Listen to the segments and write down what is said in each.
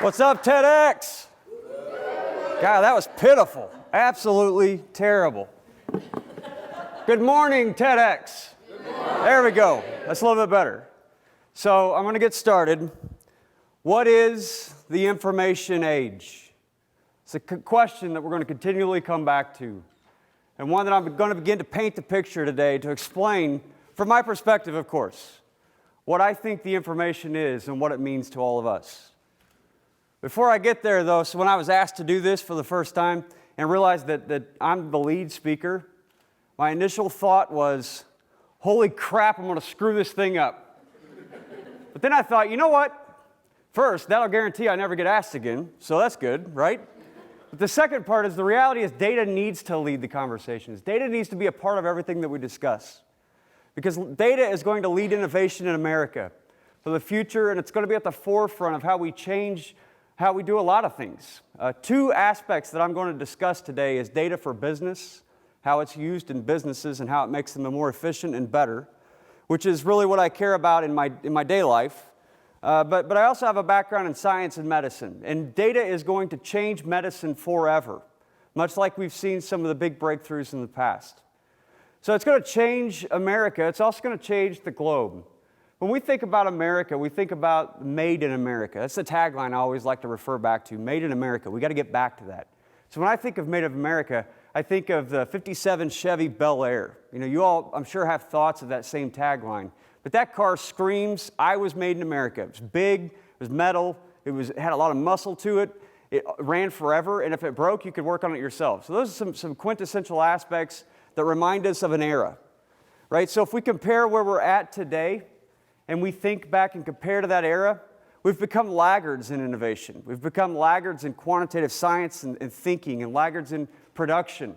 What's up, TEDx? God, that was pitiful. Absolutely terrible. Good morning, TEDx. Good morning. There we go. That's a little bit better. So I'm going to get started. What is the information age? It's a question that we're going to continually come back to, and one that I'm going to begin to paint the picture today to explain, from my perspective, of course, what I think the information is and what it means to all of us. Before I get there, though, so when I was asked to do this for the first time and realized that I'm the lead speaker, my initial thought was, holy crap, I'm going to screw this thing up. But then I thought, you know what? First, that'll guarantee I never get asked again, so that's good, right? But the second part is the reality is data needs to lead the conversations. Data needs to be a part of everything that we discuss. Because data is going to lead innovation in America for the future, and it's going to be at the forefront of how we change how we do a lot of things. Two aspects that I'm going to discuss today is data for business, how it's used in businesses and how it makes them more efficient and better, which is really what I care about in my day life. But I also have a background in science and medicine, and data is going to change medicine forever, much like we've seen some of the big breakthroughs in the past. So it's going to change America. It's also going to change the globe. When we think about America, we think about made in America. That's the tagline I always like to refer back to, made in America. We got to get back to that. So when I think of made in America, I think of the 57 Chevy Bel Air. You know, you all, I'm sure, have thoughts of that same tagline. But that car screams, I was made in America. It was big, it was metal, it had a lot of muscle to it, it ran forever, and if it broke, you could work on it yourself. So those are some quintessential aspects that remind us of an era, right? So if we compare where we're at today, and we think back and compare to that era, we've become laggards in innovation. We've become laggards in quantitative science and thinking, and laggards in production.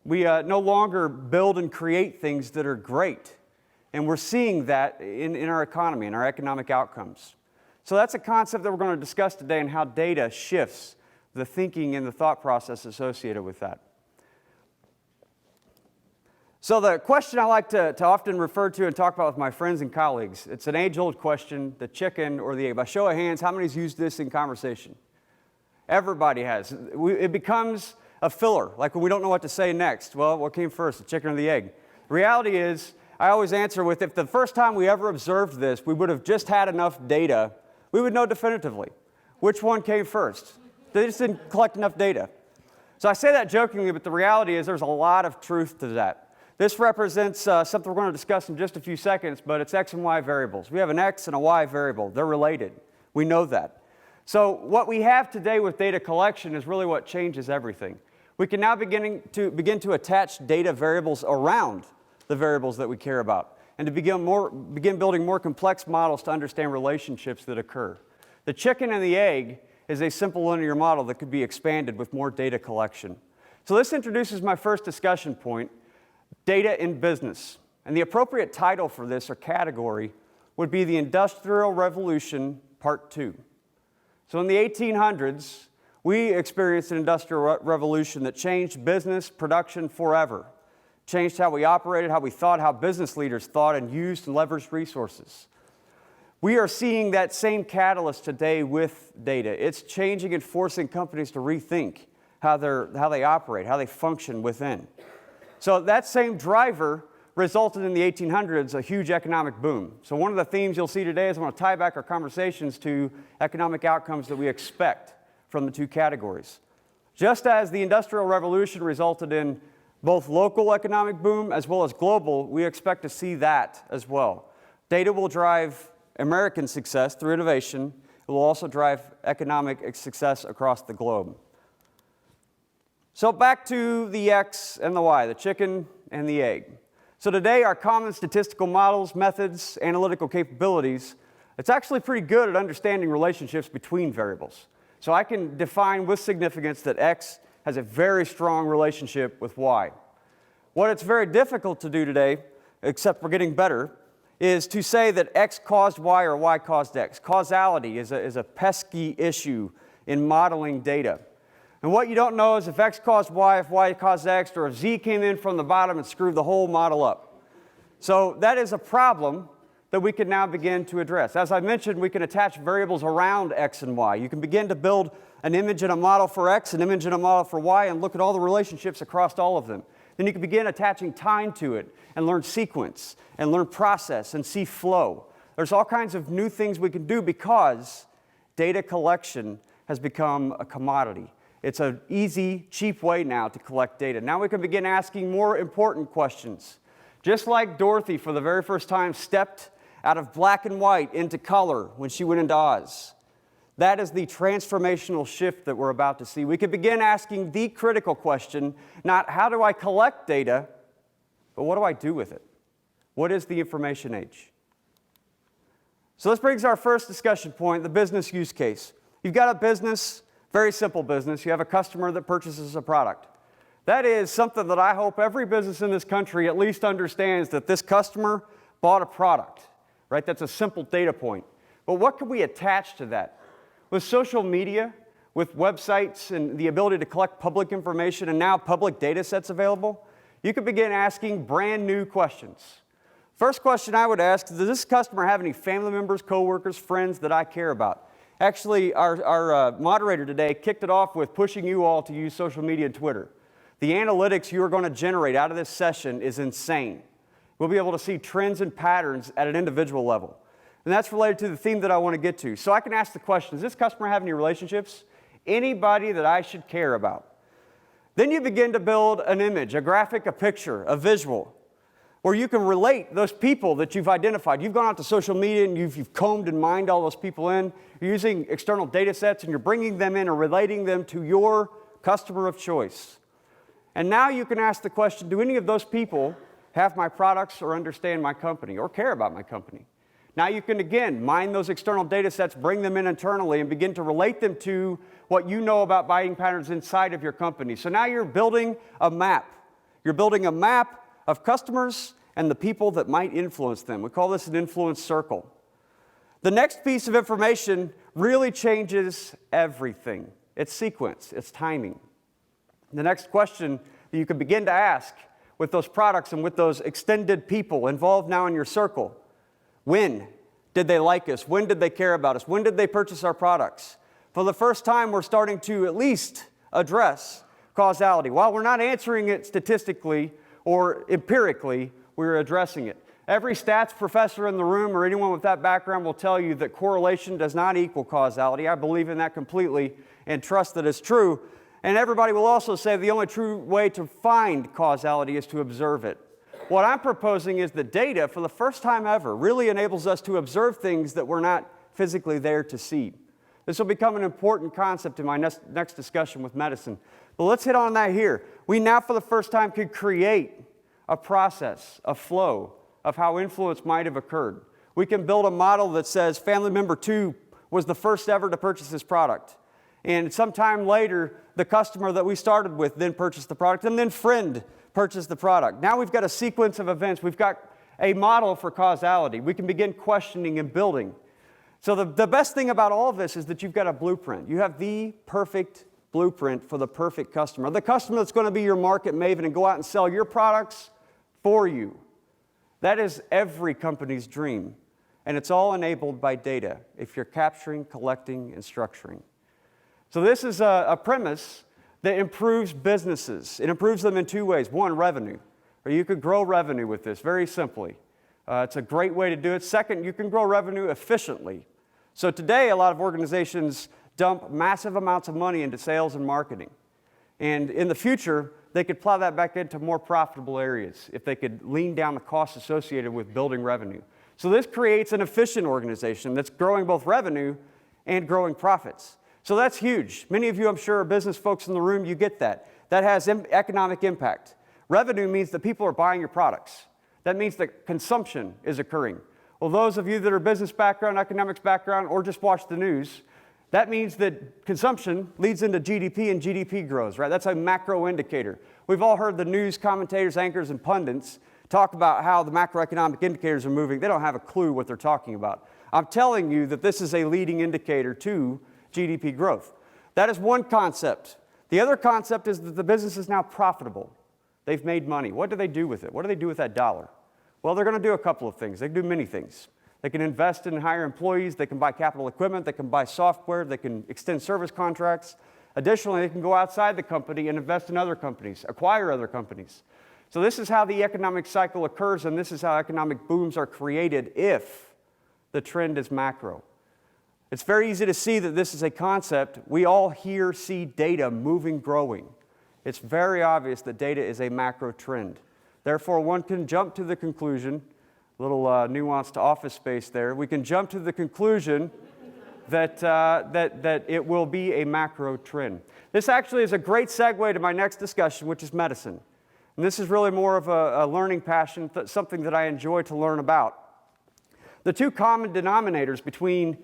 We no longer build and create things that are great. And we're seeing that in our economy, in our economic outcomes. So that's a concept that we're going to discuss today, and how data shifts the thinking and the thought process associated with that. So the question I like to often refer to and talk about with my friends and colleagues, it's an age-old question, the chicken or the egg. By show of hands, how many's used this in conversation? Everybody has. It becomes a filler, like when we don't know what to say next. Well, what came first, the chicken or the egg? The reality is, I always answer with, if the first time we ever observed this, we would have just had enough data, we would know definitively which one came first. They just didn't collect enough data. So I say that jokingly, but the reality is there's a lot of truth to that. This represents something we're going to discuss in just a few seconds, but it's X and Y variables. We have an X and a Y variable. They're related. We know that. So what we have today with data collection is really what changes everything. We can now begin to attach data variables around the variables that we care about, and to begin building more complex models to understand relationships that occur. The chicken and the egg is a simple linear model that could be expanded with more data collection. So this introduces my first discussion point, data in business. And the appropriate title for this, or category, would be the Industrial Revolution Part 2. So in the 1800s, we experienced an industrial revolution that changed business production forever. Changed how we operated, how we thought, how business leaders thought and used and leveraged resources. We are seeing that same catalyst today with data. It's changing and forcing companies to rethink how they operate, how they function within. So that same driver resulted in the 1800s a huge economic boom. So one of the themes you'll see today is I want to tie back our conversations to economic outcomes that we expect from the two categories. Just as the Industrial Revolution resulted in both local economic boom as well as global, we expect to see that as well. Data will drive American success through innovation. It will also drive economic success across the globe. So back to the X and the Y, the chicken and the egg. So today, our common statistical models, methods, analytical capabilities, it's actually pretty good at understanding relationships between variables. So I can define with significance that X has a very strong relationship with Y. What it's very difficult to do today, except we're getting better, is to say that X caused Y or Y caused X. Causality is a pesky issue in modeling data. And what you don't know is if X caused Y, if Y caused X, or if Z came in from the bottom and screwed the whole model up. So that is a problem that we can now begin to address. As I mentioned, we can attach variables around X and Y. You can begin to build an image and a model for X, an image and a model for Y, and look at all the relationships across all of them. Then you can begin attaching time to it and learn sequence and learn process and see flow. There's all kinds of new things we can do because data collection has become a commodity. It's an easy, cheap way now to collect data. Now we can begin asking more important questions. Just like Dorothy, for the very first time, stepped out of black and white into color when she went into Oz. That is the transformational shift that we're about to see. We can begin asking the critical question, not how do I collect data, but what do I do with it? What is the information age? So this brings our first discussion point, the business use case. You've got a business, very simple business. You have a customer that purchases a product. That is something that I hope every business in this country at least understands, that this customer bought a product, right? That's a simple data point. But what can we attach to that? With social media, with websites and the ability to collect public information and now public data sets available, you can begin asking brand new questions. First question I would ask, does this customer have any family members, coworkers, friends that I care about? Actually, our moderator today kicked it off with pushing you all to use social media and Twitter. The analytics you are going to generate out of this session is insane. We'll be able to see trends and patterns at an individual level. And that's related to the theme that I want to get to. So I can ask the question, does this customer have any relationships? Anybody that I should care about? Then you begin to build an image, a graphic, a picture, a visual, where you can relate those people that you've identified. You've gone out to social media and you've combed and mined all those people in. You're using external data sets and you're bringing them in and relating them to your customer of choice. And now you can ask the question, do any of those people have my products or understand my company or care about my company? Now you can, again, mine those external data sets, bring them in internally, and begin to relate them to what you know about buying patterns inside of your company. So now you're building a map. You're building a map of customers and the people that might influence them. We call this an influence circle. The next piece of information really changes everything. It's sequence, it's timing. The next question that you can begin to ask with those products and with those extended people involved now in your circle: when did they like us? When did they care about us? When did they purchase our products? For the first time, we're starting to at least address causality. While we're not answering it statistically or empirically, we're addressing it. Every stats professor in the room or anyone with that background will tell you that correlation does not equal causality. I believe in that completely and trust that it's true. And everybody will also say the only true way to find causality is to observe it. What I'm proposing is that data, for the first time ever, really enables us to observe things that we're not physically there to see. This will become an important concept in my next discussion with medicine. But let's hit on that here. We now, for the first time, could create a process, a flow of how influence might have occurred. We can build a model that says family member 2 was the first ever to purchase this product. And sometime later, the customer that we started with then purchased the product, and then friend purchased the product. Now we've got a sequence of events. We've got a model for causality. We can begin questioning and building. So the best thing about all of this is that you've got a blueprint. You have the perfect blueprint for the perfect customer. The customer that's going to be your market maven and go out and sell your products for you. That is every company's dream. And it's all enabled by data if you're capturing, collecting, and structuring. So this is a premise that improves businesses. It improves them in two ways. One, revenue. Or you could grow revenue with this very simply. It's a great way to do it. Second, you can grow revenue efficiently. So today, a lot of organizations dump massive amounts of money into sales and marketing. And in the future, they could plow that back into more profitable areas if they could lean down the costs associated with building revenue. So this creates an efficient organization that's growing both revenue and growing profits. So that's huge. Many of you, I'm sure, are business folks in the room. You get that. That has economic impact. Revenue means that people are buying your products. That means that consumption is occurring. Well, those of you that are business background, economics background, or just watch the news, that means that consumption leads into GDP and GDP grows, right? That's a macro indicator. We've all heard the news commentators, anchors, and pundits talk about how the macroeconomic indicators are moving. They don't have a clue what they're talking about. I'm telling you that this is a leading indicator to GDP growth. That is one concept. The other concept is that the business is now profitable. They've made money. What do they do with it? What do they do with that dollar? Well, they're going to do a couple of things. They do many things. They can invest in hire employees, they can buy capital equipment, they can buy software, they can extend service contracts. Additionally, they can go outside the company and invest in other companies, acquire other companies. So this is how the economic cycle occurs, and this is how economic booms are created if the trend is macro. It's very easy to see that this is a concept. We all here see data moving, growing. It's very obvious that data is a macro trend. Therefore, one can jump to the conclusion, a little nuance to Office Space there, we can jump to the conclusion that it will be a macro trend. This actually is a great segue to my next discussion, which is medicine. And this is really more of a learning passion, something that I enjoy to learn about. The two common denominators between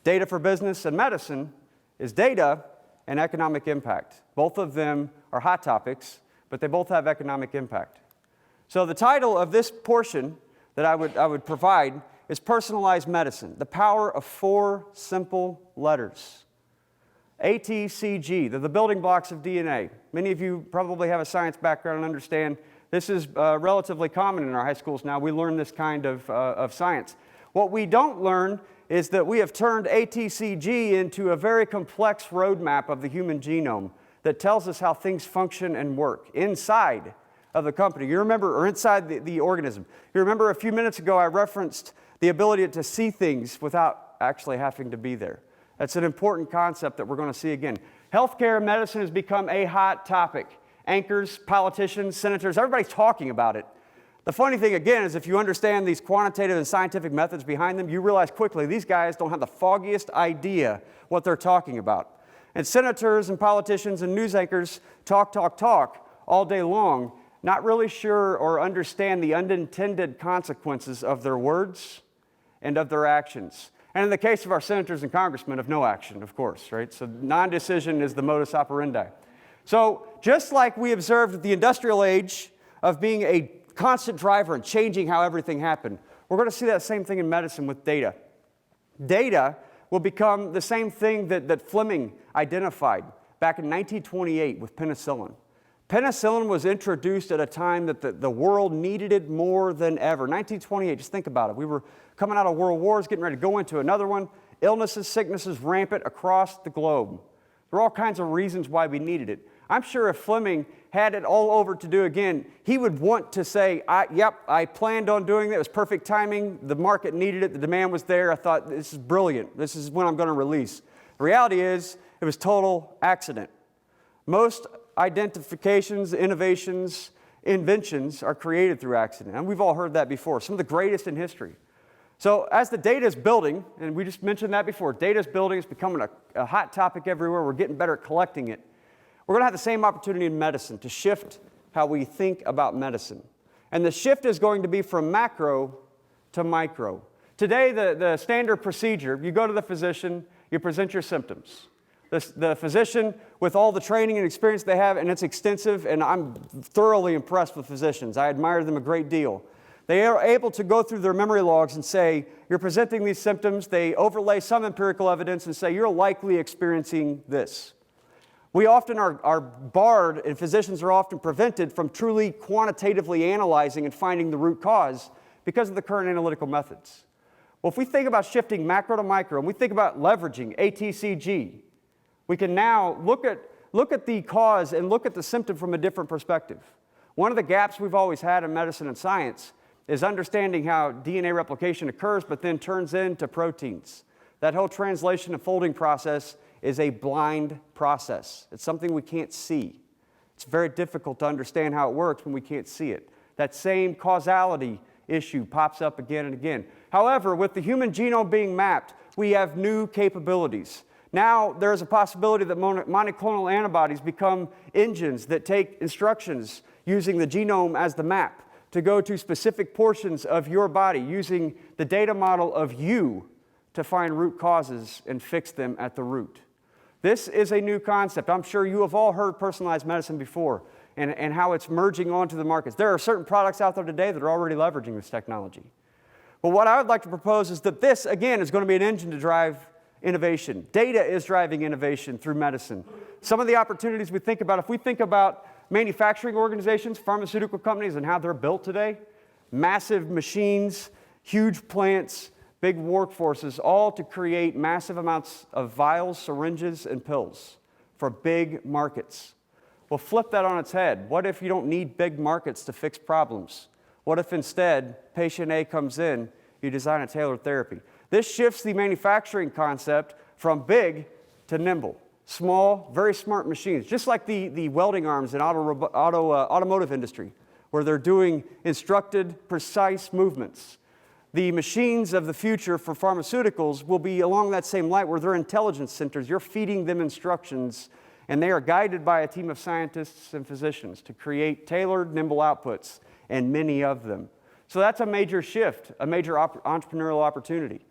data for business and medicine is data and economic impact. Both of them are hot topics, but they both have economic impact. So the title of this portion that I would provide is Personalized Medicine, the power of 4 simple letters. A, T, C, G, they're the building blocks of DNA. Many of you probably have a science background and understand this is relatively common in our high schools now. We learn this kind of science. What we don't learn is that we have turned ATCG into a very complex roadmap of the human genome that tells us how things function and work inside of the company. You remember, or inside the organism. You remember a few minutes ago I referenced the ability to see things without actually having to be there. That's an important concept that we're going to see again. Healthcare and medicine has become a hot topic. Anchors, politicians, senators, everybody's talking about it. The funny thing, again, is if you understand these quantitative and scientific methods behind them, you realize quickly these guys don't have the foggiest idea what they're talking about. And senators and politicians and news anchors talk all day long, not really sure or understand the unintended consequences of their words and of their actions. And in the case of our senators and congressmen, of no action, of course, right? So non-decision is the modus operandi. So just like we observed the industrial age of being a constant driver and changing how everything happened, we're going to see that same thing in medicine with data. Data will become the same thing that Fleming identified back in 1928 with penicillin. Penicillin was introduced at a time that the world needed it more than ever. 1928, just think about it. We were coming out of world wars, getting ready to go into another one. Illnesses, sicknesses rampant across the globe. There are all kinds of reasons why we needed it. I'm sure if Fleming had it all over to do again, he would want to say, yep, I planned on doing that. It was perfect timing. The market needed it. The demand was there. I thought, this is brilliant. This is when I'm going to release. The reality is, it was total accident. Most identifications, innovations, inventions are created through accident. And we've all heard that before, some of the greatest in history. So as the data is building, and we just mentioned that before, data is building, it's becoming a hot topic everywhere, we're getting better at collecting it. We're going to have the same opportunity in medicine to shift how we think about medicine. And the shift is going to be from macro to micro. Today, the standard procedure, you go to the physician, you present your symptoms. The physician, with all the training and experience they have, and it's extensive, and I'm thoroughly impressed with physicians. I admire them a great deal. They are able to go through their memory logs and say, you're presenting these symptoms. They overlay some empirical evidence and say, you're likely experiencing this. We often are barred, and physicians are often prevented from truly quantitatively analyzing and finding the root cause because of the current analytical methods. Well, if we think about shifting macro to micro, and we think about leveraging ATCG, we can now look at the cause and look at the symptom from a different perspective. One of the gaps we've always had in medicine and science is understanding how DNA replication occurs but then turns into proteins. That whole translation and folding process is a blind process. It's something we can't see. It's very difficult to understand how it works when we can't see it. That same causality issue pops up again and again. However, with the human genome being mapped, we have new capabilities. Now there is a possibility that monoclonal antibodies become engines that take instructions using the genome as the map to go to specific portions of your body using the data model of you to find root causes and fix them at the root. This is a new concept. I'm sure you have all heard personalized medicine before and how it's merging onto the markets. There are certain products out there today that are already leveraging this technology. But what I would like to propose is that this, again, is going to be an engine to drive innovation. Data is driving innovation through medicine. Some of the opportunities we think about, if we think about manufacturing organizations, pharmaceutical companies, and how they're built today, massive machines, huge plants, big workforces, all to create massive amounts of vials, syringes, and pills for big markets. Well, flip that on its head. What if you don't need big markets to fix problems? What if instead patient A comes in, you design a tailored therapy? This shifts the manufacturing concept from big to nimble. Small, very smart machines, just like the welding arms in automotive industry, where they're doing instructed, precise movements. The machines of the future for pharmaceuticals will be along that same line, where they're intelligence centers. You're feeding them instructions, and they are guided by a team of scientists and physicians to create tailored, nimble outputs, and many of them. So that's a major shift, a major entrepreneurial opportunity.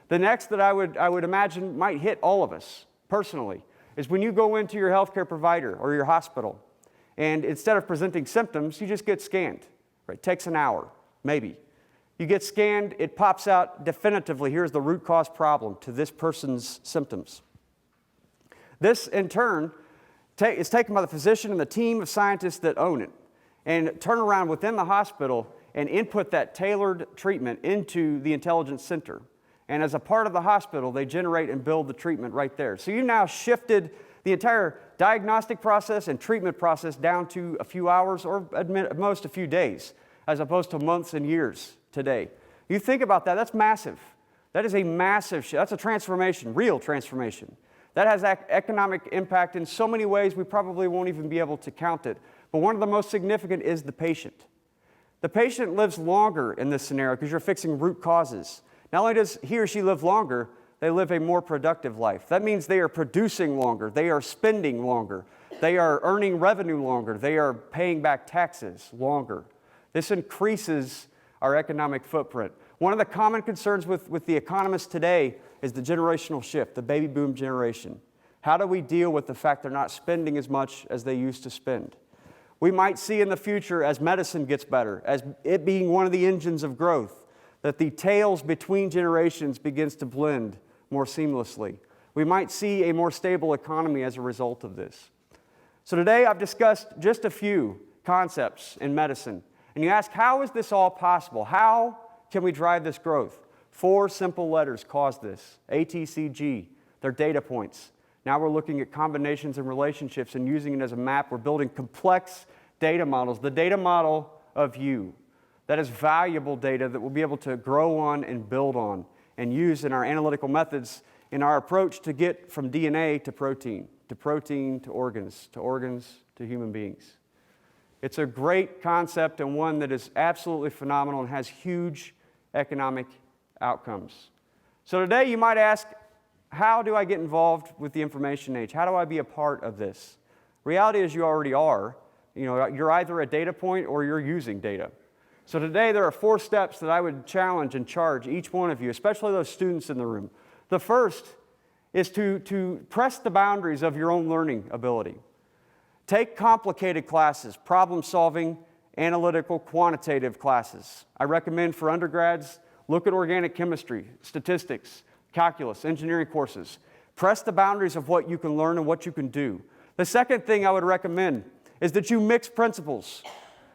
The next that I would imagine might hit all of us personally is when you go into your healthcare provider or your hospital, and instead of presenting symptoms, you just get scanned. Right? It takes an hour, maybe. You get scanned, it pops out definitively, here's the root cause problem to this person's symptoms. This, in turn, is taken by the physician and the team of scientists that own it, and turn around within the hospital and input that tailored treatment into the intelligence center. And as a part of the hospital, they generate and build the treatment right there. So you now shifted the entire diagnostic process and treatment process down to a few hours or at most a few days, as opposed to months and years today. You think about that, that's massive. That is a massive shift. That's a transformation, real transformation. That has economic impact in so many ways we probably won't even be able to count it. But one of the most significant is the patient. The patient lives longer in this scenario because you're fixing root causes. Not only does he or she live longer, they live a more productive life. That means they are producing longer, they are spending longer, they are earning revenue longer, they are paying back taxes longer. This increases our economic footprint. One of the common concerns with the economists today is the generational shift, the baby boom generation. How do we deal with the fact they're not spending as much as they used to spend? We might see in the future, as medicine gets better, as it being one of the engines of growth, that the tails between generations begins to blend more seamlessly. We might see a more stable economy as a result of this. So today I've discussed just a few concepts in medicine. And you ask, how is this all possible? How can we drive this growth? 4 simple letters cause this. A, T, C, G. They're data points. Now we're looking at combinations and relationships and using it as a map. We're building complex data models. The data model of you. That is valuable data that we'll be able to grow on and build on and use in our analytical methods in our approach to get from DNA to protein to organs to human beings. It's a great concept and one that is absolutely phenomenal and has huge economic outcomes. So today you might ask, how do I get involved with the information age? How do I be a part of this? Reality is you already are. You're either a data point or you're using data. So today there are 4 steps that I would challenge and charge each one of you, especially those students in the room. The first is to press the boundaries of your own learning ability. Take complicated classes, problem-solving, analytical, quantitative classes. I recommend for undergrads, look at organic chemistry, statistics, calculus, engineering courses. Press the boundaries of what you can learn and what you can do. The second thing I would recommend is that you mix principles.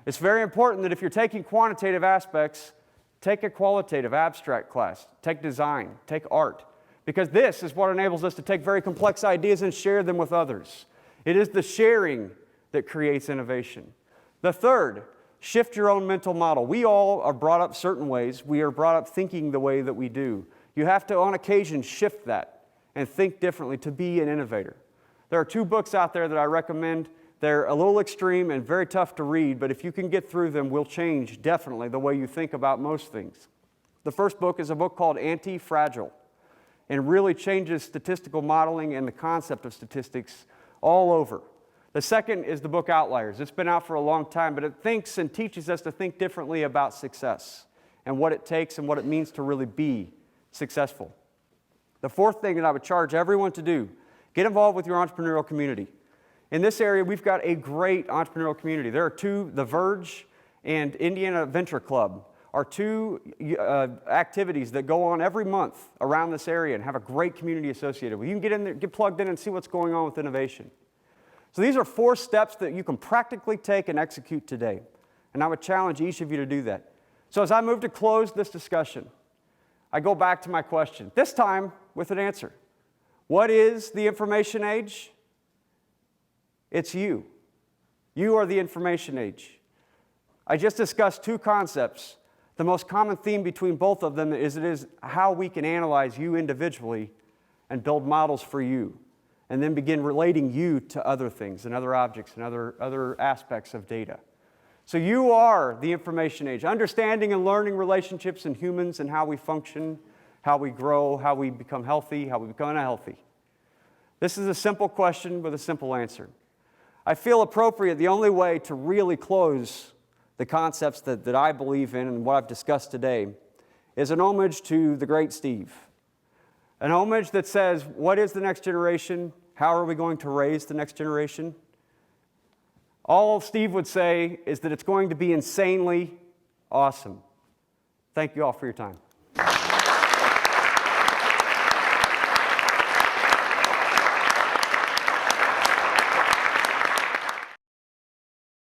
It's very important that if you're taking quantitative aspects, take a qualitative abstract class, take design, take art, because this is what enables us to take very complex ideas and share them with others. It is the sharing that creates innovation. The third, shift your own mental model. We all are brought up certain ways. We are brought up thinking the way that we do. You have to, on occasion, shift that and think differently to be an innovator. There are 2 books out there that I recommend. They're a little extreme and very tough to read, but if you can get through them, will change definitely the way you think about most things. The first book is a book called Anti-Fragile, and really changes statistical modeling and the concept of statistics all over. The second is the book Outliers. It's been out for a long time, but it thinks and teaches us to think differently about success and what it takes and what it means to really be successful. The fourth thing that I would charge everyone to do, get involved with your entrepreneurial community. In this area, we've got a great entrepreneurial community. There are 2, The Verge and Indiana Venture Club are 2 activities that go on every month around this area and have a great community associated with. You can get in there, get plugged in and see what's going on with innovation. So these are 4 steps that you can practically take and execute today. And I would challenge each of you to do that. So as I move to close this discussion, I go back to my question, this time with an answer. What is the information age? It's you. You are the information age. I just discussed two concepts. The most common theme between both of them is how we can analyze you individually and build models for you, and then begin relating you to other things and other objects and other aspects of data. So you are the information age, understanding and learning relationships in humans and how we function, how we grow, how we become healthy, how we become unhealthy. This is a simple question with a simple answer. I feel appropriate, the only way to really close the concepts that I believe in and what I've discussed today is an homage to the great Steve. An homage that says, what is the next generation? How are we going to raise the next generation? All Steve would say is that it's going to be insanely awesome. Thank you all for your time.